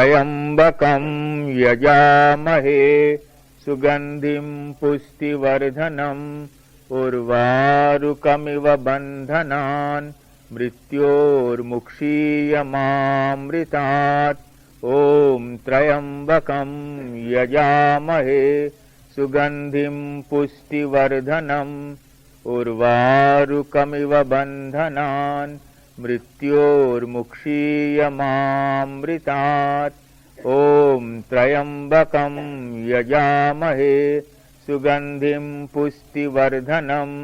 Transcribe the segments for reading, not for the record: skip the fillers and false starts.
त्र्यम्बकं यजामहे सुगन्धिं पुष्टिवर्धनम् उर्वारुकमिव बन्धनान् मृत्योर्मुक्षीयमामृतात्। ॐ त्र्यम्बकं यजामहे सुगन्धिं पुष्टिवर्धनम् उर्वारुकमिव बन्धनान् मृत्योर्मुक्षीयमामृतात्। ॐ त्र्यम्बकं यजामहे सुगन्धिं पुष्टिवर्धनम्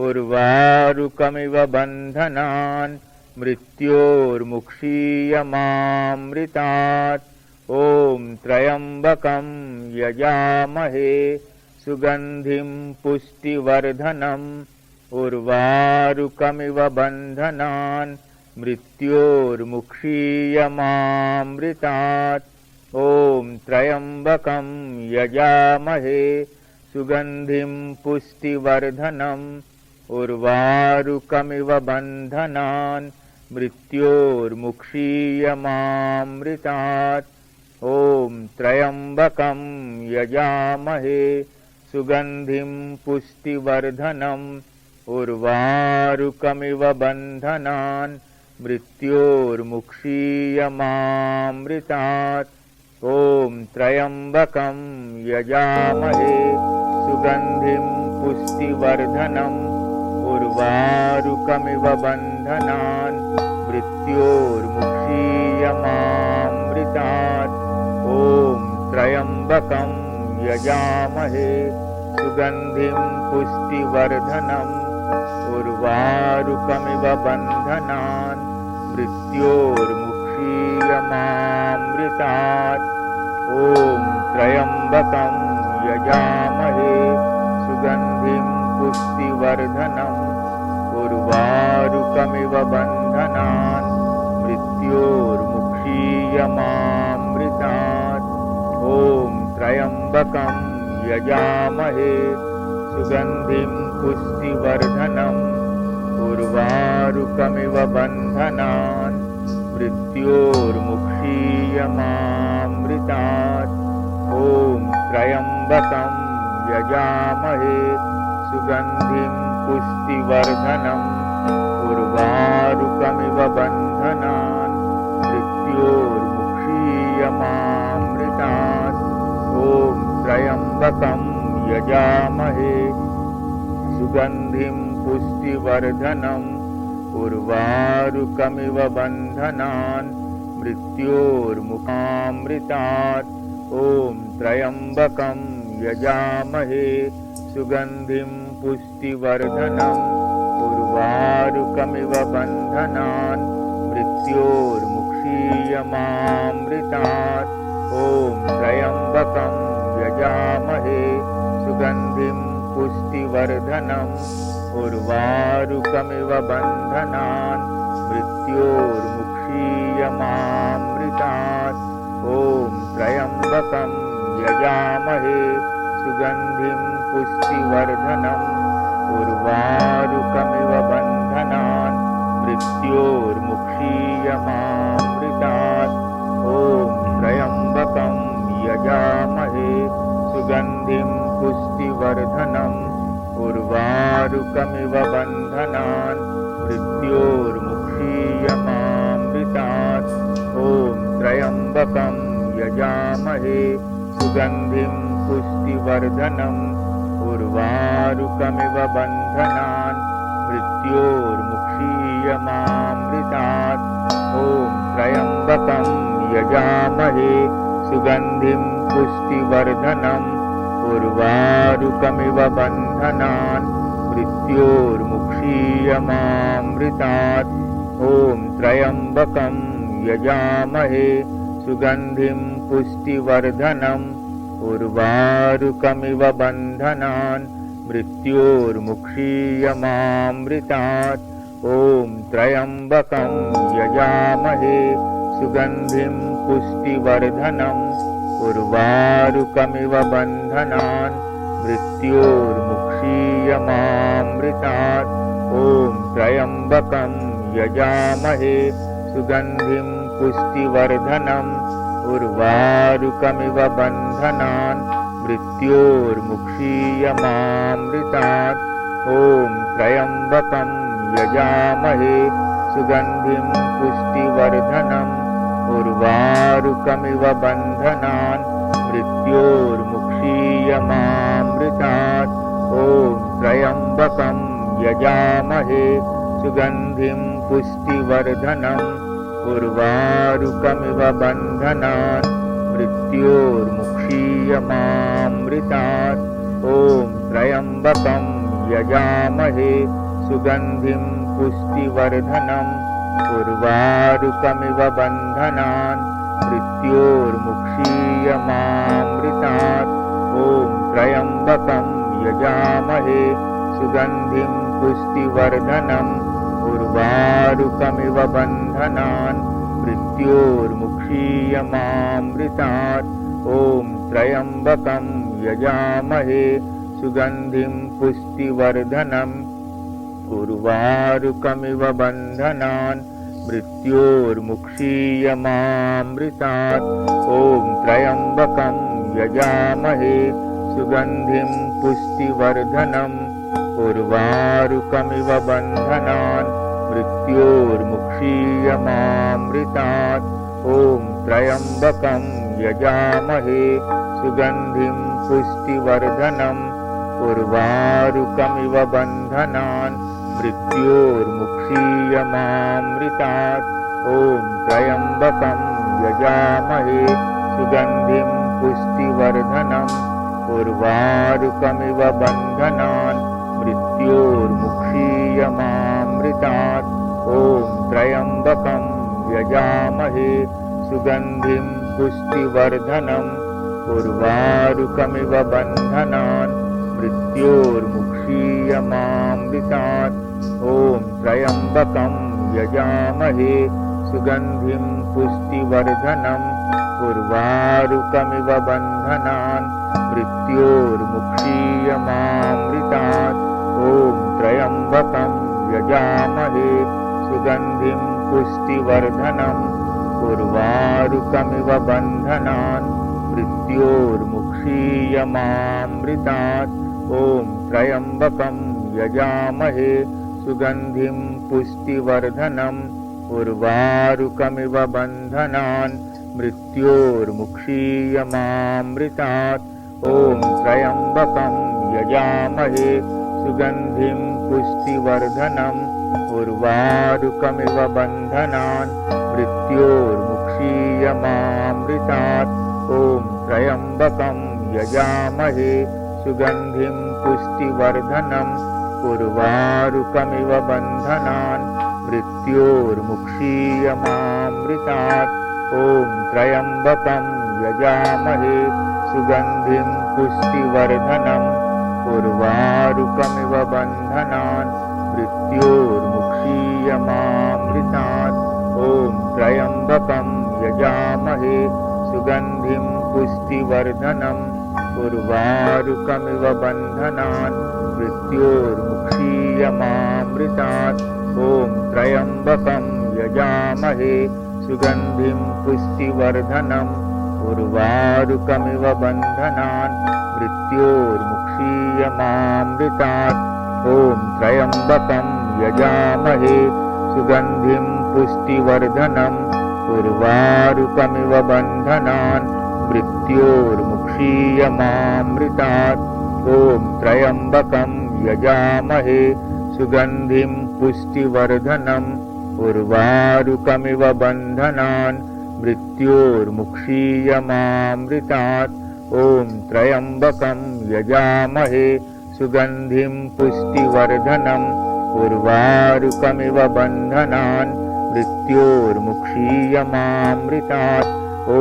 उर्वारुकमिव बन्धनान् मृत्योर्मुक्षीयमामृतात्। ॐ त्र्यम्बकं यजामहे सुगन्धिं पुष्टिवर्धनम् उर्वारुकमिव बन्धनान् मृत्योर्मुक्षीयमामृतात्। ॐ त्र्यम्बकं यजामहे सुगन्धिं पुष्टिवर्धनम् उर्वारुकमिव बन्धनान् मृत्योर्मुक्षीयमामृतात्। ॐ त्र्यम्बकं यजामहे सुगन्धिं पुष्टिवर्धनम् उर्वारुकमिव बन्धनान् मृत्योर्मुक्षीयमामृतात्। ॐ त्र्यम्बकं यजामहे सुगन्धिं पुष्टिवर्धनम् उर्वारुकमिव बन्धनान् मृत्योर्मुक्षीयमामृतात्। ॐ त्र्यम्बकं यजामहे सुगन्धिं पुष्टिवर्धनम् उर्वारुकमिव बन्धनान् मृत्योर्मुक्षीयमामृतात्। ॐ त्र्यम्बकं यजामहे सुगन्धिं पुष्टिवर्धनम् उर्वारुकमिव बन्धनान् मृत्योर्मुक्षीयमामृतात्। ॐ त्र्यम्बकं यजामहे सुगन्धिं पुष्टिवर्धनम् उर्वारुकमिव बन्धनान् मृत्योर्मुक्षीयमामृतात्। ॐ त्र्यम्बकं यजामहे सुगन्धिं पुष्टिवर्धनम् उर्वारुकमिव बन्धनान् मृत्योर्मुक्षीयमामृतात्। ॐ त्र्यम्बकं यजामहे सुगन्धिं पुष्टिवर्धनम् उर्वारुकमिव बन्धनान् मृत्योर्मुक्षीयमामृतात्। ॐ त्र्यम्बकं यजामहे सुगन्धिं पुष्टिवर्धनम् उर्वारुकमिव बन्धनान् मृत्योर्मुक्षीयमामृतात्। ॐ त्र्यम्बकं यजामहे सुगन्धिं पुष्टिवर्धनम् उर्वारुकमिव बन्धनान् मृत्योर्मुक्षीयमामृतात्। ॐ त्र्यम्बकं यजामहे सुगन्धिं पुष्टिवर्धनम् उर्वारुकमिव बन्धनान् मृत्योर्मुक्षीयमामृतात्। ॐ त्र्यम्बकं यजामहे सुगन्धिं पुष्टिवर्धनम् उर्वारुकमिव बन्धनान् मृत्योर्मुक्षीयमामृतात्। ॐ त्र्यम्बकं यजामहे सुगन्धिं पुष्टिवर्धनम् उर्वारुकमिव बन्धनान् मृत्योर्मुक्षीयमामृतात्। ॐ त्र्यम्बकं यजामहे सुगन्धिं पुष्टिवर्धनम् उर्वारुकमिव बन्धनान् मृत्योर्मुक्षीयमामृतात्। ॐ त्र्यम्बकं यजामहे सुगन्धिं पुष्टिवर्धनम् उर्वारुकमिव बन्धनान् मृत्योर्मुक्षीयमामृतात्। ॐ त्र्यम्बकं यजामहे सुगन्धिं पुष्टिवर्धनम् उर्वारुकमिव बन्धनान् मृत्योर्मुक्षीयमामृतात्। ॐ त्र्यम्बकं यजामहे सुगन्धिं पुष्टिवर्धनम् उर्वारुकमिव बन्धनान् मृत्योर्मुक्षीयमामृतात्। ॐ त्र्यम्बकं यजामहे सुगन्धिं पुष्टिवर्धनम् उर्वारुकमिव बन्धनान् मृत्योर्मुक्षीयमामृतात्। ॐ त्र्यम्बकं यजामहे सुगन्धिं पुष्टिवर्धनम् उर्वारुकमिव बन्धनान् मृत्योर्मुक्षीयमामृतात्। ॐ त्र्यम्बकं यजामहे सुगन्धिं पुष्टिवर्धनम् उर्वारुकमिव बन्धनान् मृत्योर्मुक्षीयमामृतात्। ॐ त्र्यम्बकं यजामहे सुगन्धिं पुष्टिवर्धनम् उर्वारुकमिव बन्धनान् मृत्योर्मुक्षीयमामृतात्। ॐ त्र्यम्बकं यजामहे सुगन्धिं पुष्टिवर्धनम् उर्वारुकमिव बन्धनान् मृत्योर्मुक्षीयमामृतात्। ॐ त्र्यम्बकं यजामहे सुगन्धिं पुष्टिवर्धनम् उर्वारुकमिव बन्धनान् मृत्योर्मुक्षीयमामृतात्। ॐ त्र्यम्बकं यजामहे सुगन्धिं पुष्टिवर्धनम् उर्वारुकमिव बन्धनान् मृत्योर्मुक्षीयमामृतात्। ॐ त्र्यम्बकं यजामहे सुगन्धिं पुष्टिवर्धनम् उर्वारुकमिव बन्धनान् मृत्योर्मुक्षीयमामृतात्। ॐ त्र्यम्बकं यजामहे सुगन्धिं पुष्टिवर्धनम् उर्वारुकमिव बन्धनान् मृत्योर्मुक्षीयमामृतात्। ॐ त्र्यम्बकं यजामहे सुगन्धिं पुष्टिवर्धनम् उर्वारुकमिव बन्धनान् मृत्योर्मुक्षीयमामृतात्। ॐ त्र्यम्बकं यजामहे सुगन्धिं पुष्टिवर्धनम् उर्वारुकमिव बन्धनान् मृत्योर्मुक्षीयमामृतात्। ॐ त्र्यम्बकं यजामहे सुगन्धिं पुष्टिवर्धनम् उर्वारुकमिव बन्धनान् मृत्योर्मुक्षीयमामृतात्। ॐ त्र्यम्बकं यजामहे सुगन्धिं पुष्टिवर्धनम् उर्वारुकमिव बन्धनान् मृत्योर्मुक्षीयमामृतात्। ॐ त्र्यम्बकं यजामहे सुगन्धिं पुष्टिवर्धनम् उर्वारुकमिव बन्धनान् मृत्योर्मुक्षीयमामृतात्। ॐ त्र्यम्बकं यजामहे सुगन्धिं पुष्टिवर्धनम् उर्वारुकमिव बन्धनान् मृत्योर्मुक्षीयमामृतात्। ॐ त्र्यम्बकं यजामहे सुगन्धिं पुष्टिवर्धनम् उर्वारुकमिव बन्धनान् मृत्योर्मुक्षीयमामृतात्। ॐ त्र्यम्बकं यजामहे सुगन्धिं पुष्टिवर्धनम् उर्वारुकमिव बन्धनान् मृत्योर्मुक्षीयमामृतात्। ॐ त्र्यम्बकं यजामहे सुगन्धिं पुष्टिवर्धनम् उर्वारुकमिव बन्धनान् मृत्योर्मुक्षीयमामृतात्। ॐ त्र्यम्बकं यजामहे सुगन्धिं पुष्टिवर्धनम् उर्वारुकमिव बन्धनान् मृत्योर्मुक्षीयमामृतात्। ॐ त्र्यम्बकं यजामहे सुगन्धिं पुष्टिवर्धनम् उर्वारुकमिव बन्धनान् मृत्योर्मुक्षीयमामृतात्। ॐ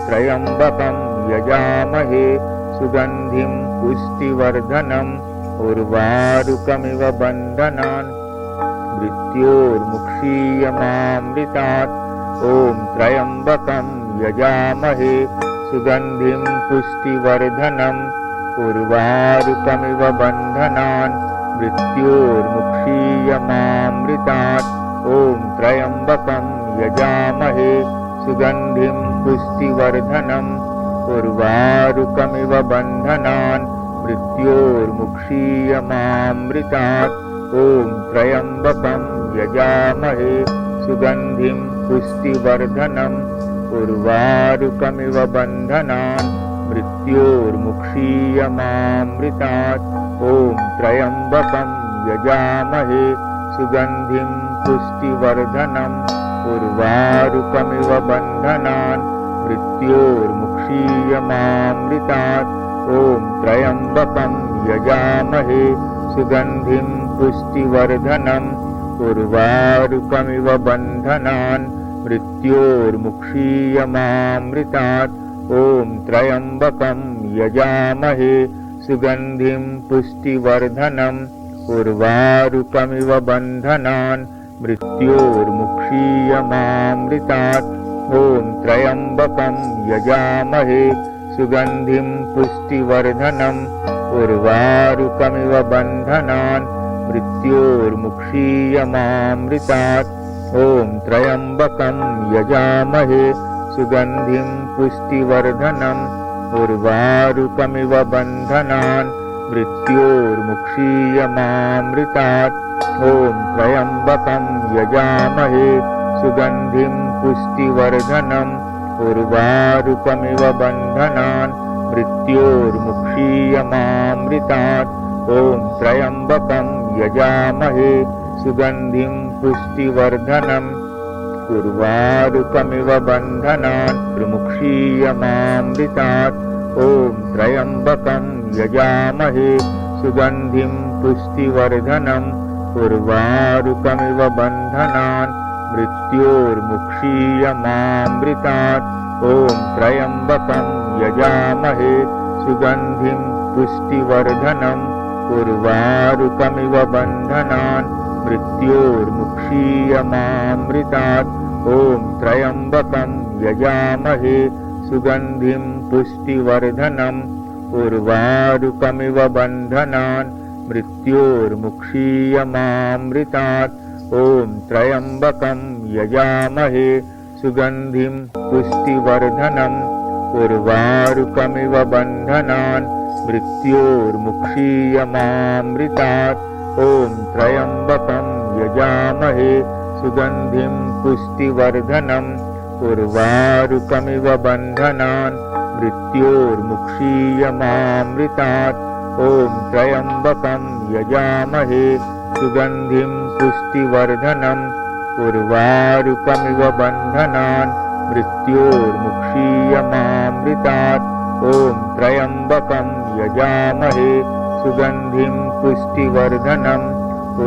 त्र्यम्बकं यजामहे सुगन्धिं पुष्टिवर्धनम् उर्वारुकमिव बन्धनान् मृत्योर्मुक्षीयमामृतात्। ॐ त्र्यम्बकं यजामहे सुगन्धिं पुष्टिवर्धनम् उर्वारुकमिव बन्धनान् मृत्योर्मुक्षीयमामृतात्। ॐ त्र्यम्बकं यजामहे सुगन्धिं पुष्टिवर्धनम् उर्वारुकमिव बन्धनान् मृत्योर्मुक्षीयमामृतात् ॐ त्र्यम्बकं यजामहे सुगन्धिं पुष्टिवर्धनम् उर्वारुकमिव बन्धनान् मृत्योर्मुक्षीयमामृतात् ॐ त्र्यम्बकं यजामहे सुगन्धिं पुष्टिवर्धनम् उर्वारुकमिव बन्धनान् मृत्योर्मुक्षीयमामृतात् ॐ त्र्यम्बकं यजामहे सुगन्धिं पुष्टिवर्धनम् उर्वारुकमिव बन्धनान् मृत्योर्मुक्षीयमामृतात् ॐ त्र्यम्बकं यजामहे सुगन्धिं पुष्टिवर्धनम् उर्वारुकमिव बन्धनान् मृत्योर्मुक्षीयमामृतात् ॐ त्र्यम्बकं यजामहे सुगन्धिं पुष्टिवर्धनम् उर्वारुकमिव बन्धनान् मृत्योर्मुक्षीयमामृतात् ॐ त्र्यम्बकं यजामहे सुगन्धिं पुष्टिवर्धनम् उर्वारुकमिव बन्धनान् मृत्योर्मुक्षीयमामृतात् ॐ त्र्यम्बकं यजामहे सुगन्धिं पुष्टिवर्धनम् उर्वारुकमिव बन्धनान् मृत्योर्मुक्षीयमामृतात् ॐ त्र्यम्बकं यजामहे सुगन्धिं पुष्टिवर्धनम् उर्वारुकमिव बन्धनान् मुक्षीयमामृतात् ॐ त्र्यम्बकं यजामहे सुगन्धिं पुष्टिवर्धनम् उर्वारुकमिव बन्धनान् मृत्योर्मुक्षीयमामृतात् ॐ त्र्यम्बकं यजामहे सुगन्धिं पुष्टिवर्धनम् उर्वारुकमिव बन्धनान् मृत्योर्मुक्षीयमामृतात् ॐ त्र्यम्बकं यजामहे सुगन्धिं पुष्टिवर्धनम् उर्वारुकमिव बन्धनान् मृत्योर्मुक्षीयमामृतात् ॐ त्र्यम्बकं यजामहे सुगन्धिं पुष्टिवर्धनम् उर्वारुकमिव बन्धनान् मृत्योर्मुक्षीयमामृतात् ॐ त्र्यम्बकं यजामहे सुगन्धिं पुष्टिवर्धनम् उर्वारुकमिव बन्धनान् मृत्योर्मुक्षीयमामृतात् ॐ त्र्यम्बकं यजामहे सुगन्धिं पुष्टिवर्धनम् उर्वारुकमिव बन्धनान् मृत्योर्मुक्षीयमामृतात् ॐ त्र्यम्बकं यजामहे सुगन्धिं पुष्टिवर्धनम्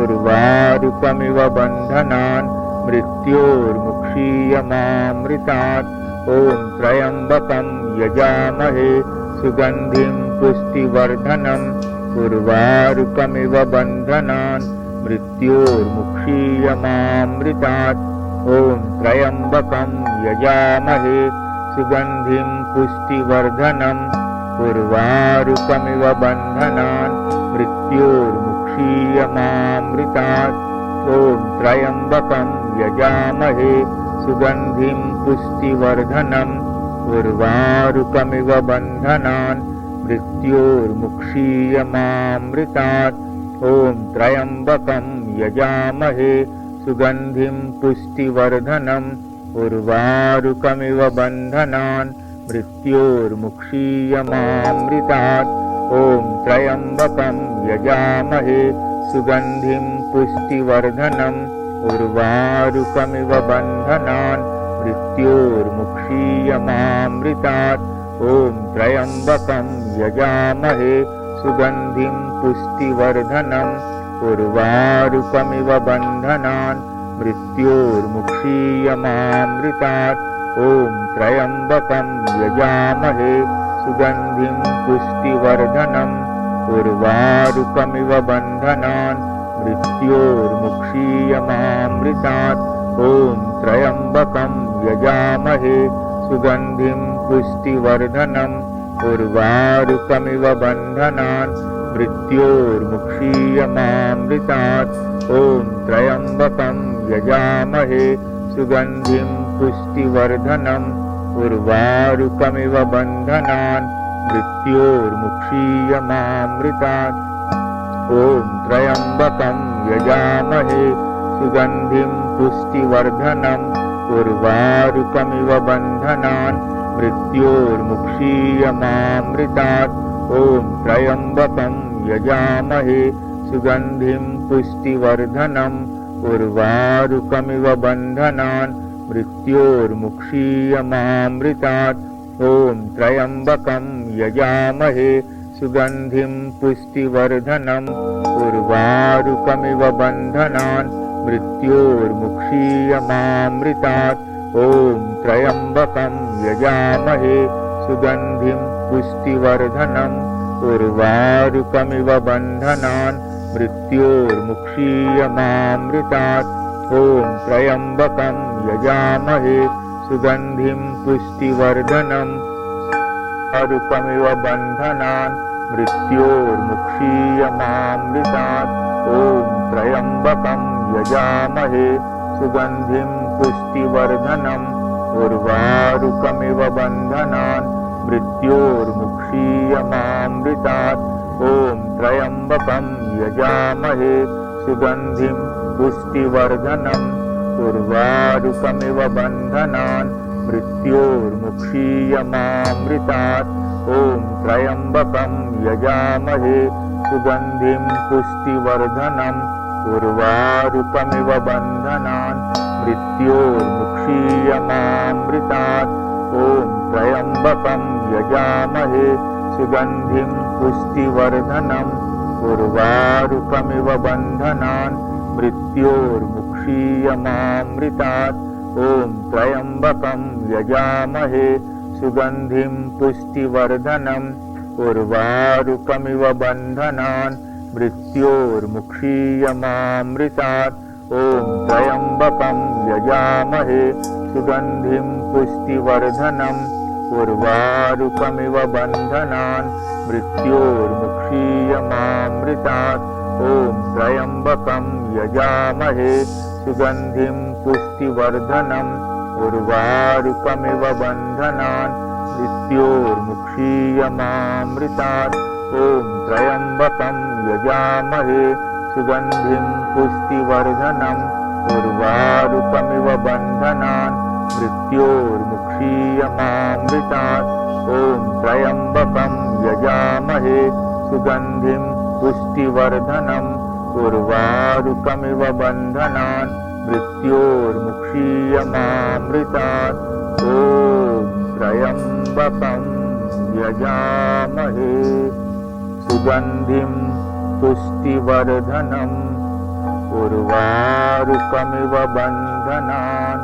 उर्वारुकमिव बन्धनान् मृत्योर्मुक्षीयमामृतात् ॐ त्र्यम्बकं यजामहे सुगन्धिं पुष्टिवर्धनम् उर्वारुकमिव बन्धनान् मृत्योर्मुक्षीयमामृतात् ॐ त्र्यम्बकं यजामहे सुगन्धिं पुष्टिवर्धनम् उर्वारुकमिव बन्धनान् मृत्योर्मुक्षीयमामृतात् ॐ त्र्यम्बकं यजामहे सुगन्धिं पुष्टिवर्धनम् उर्वारुकमिव बन्धनान् मृत्योर्मुक्षीयमामृतात् ॐ त्र्यम्बकं यजामहे सुगन्धिं पुष्टिवर्धनम् उर्वारुकमिव बन्धनान् मृत्योर्मुक्षीयमामृतात् ॐ त्र्यम्बकं यजामहे सुगन्धिं पुष्टिवर्धनम् उर्वारुकमिव बन्धनान् मृत्योर्मुक्षीयमामृतात् ॐ त्र्यम्बकं यजामहे सुगन्धिं पुष्टिवर्धनम् उर्वारुकमिव बन्धनान् मृत्योर्मुक्षीयमामृतात् ॐ त्र्यम्बकं यजामहे सुगन्धिं पुष्टिवर्धनम् उर्वारुकमिव बन्धनान् मृत्योर्मुक्षीयमामृतात् ॐ त्र्यम्बकं यजामहे सुगन्धिं पुष्टिवर्धनम् उर्वारुकमिव बन्धनान् मृत्योर्मुक्षीयमामृतात् ॐ त्र्यम्बकं यजामहे सुगन्धिं पुष्टिवर्धनम् उर्वारुकमिव बन्धनान् मृत्योर्मुक्षीयमामृतात्। ॐ त्र्यम्बकं यजामहे सुगन्धिं पुष्टिवर्धनम् उर्वारुकमिव बन्धनान् मृत्योर्मुक्षीयमामृतात्। ॐ त्र्यम्बकं यजामहे सुगन्धिं पुष्टिवर्धनम् उर्वारुकमिव बन्धनान् मृत्योर्मुक्षीयमामृतात्। ॐ त्र्यम्बकं यजामहे सुगन्धिं पुष्टिवर्धनम् उर्वारुकमिव बन्धनान् मृत्योर्मुक्षीयमामृतात्। ॐ त्र्यम्बकं यजामहे सुगन्धिं पुष्टिवर्धनम् उर्वारुकमिव बन्धनान् मृत्योर्मुक्षीयमामृतात्। ॐ त्र्यम्बकं यजामहे सुगन्धिं पुष्टिवर्धनम् उर्वारुकमिव बन्धनान् मृत्योर्मुक्षीयमामृतात्। ॐ त्र्यम्बकं यजामहे सुगन्धिं पुष्टिवर्धनम् उर्वारुकमिव बन्धनान् मृत्योर्मुक्षीयमामृतात्। ॐ त्र्यम्बकं यजामहे सुगन्धिं पुष्टिवर्धनम् उर्वारुकमिव बन्धनान् मृत्योर्मुक्षीयमामृतात्। ॐ त्र्यम्बकं यजामहे सुगन्धिं पुष्टिवर्धनम् उर्वारुकमिव बन्धनान् मृत्योर्मुक्षीयमामृतात्। ॐ त्र्यम्बकं यजामहे सुगन्धिं पुष्टिवर्धनम् उर्वारुकमिव बन्धनान् मृत्योर्मुक्षीयमामृतात्। ॐ त्र्यम्बकं यजामहे सुगन्धिं पुष्टिवर्धनम् उर्वारुकमिव बन्धनान् मृत्योर्मुक्षीयमामृतात्। ॐ त्र्यम्बकं यजामहे सुगन्धिं पुष्टिवर्धनम् उर्वारुकमिव बन्धनान् मृत्योर्मुक्षीयमामृतात्। ॐ त्र्यम्बकं यजामहे सुगन्धिं पुष्टिवर्धनम् उर्वारुकमिव बन्धनान् मृत्योर्मुक्षीयमामृतात्। ॐ त्र्यम्बकं यजामहे सुगन्धिं पुष्टिवर्धनम् उर्वारुकमिव बन्धनान् मृत्योर्मुक्षीयमामृतात्। ॐ त्र्यम्बकं यजामहे सुगन्धिं पुष्टिवर्धनम् उर्वारुकमिव बन्धनान् मृत्योर्मुक्षीयमामृतात्। ॐ त्र्यम्बकं यजामहे सुगन्धिं पुष्टिवर्धनम् उर्वारुकमिव बन्धनान्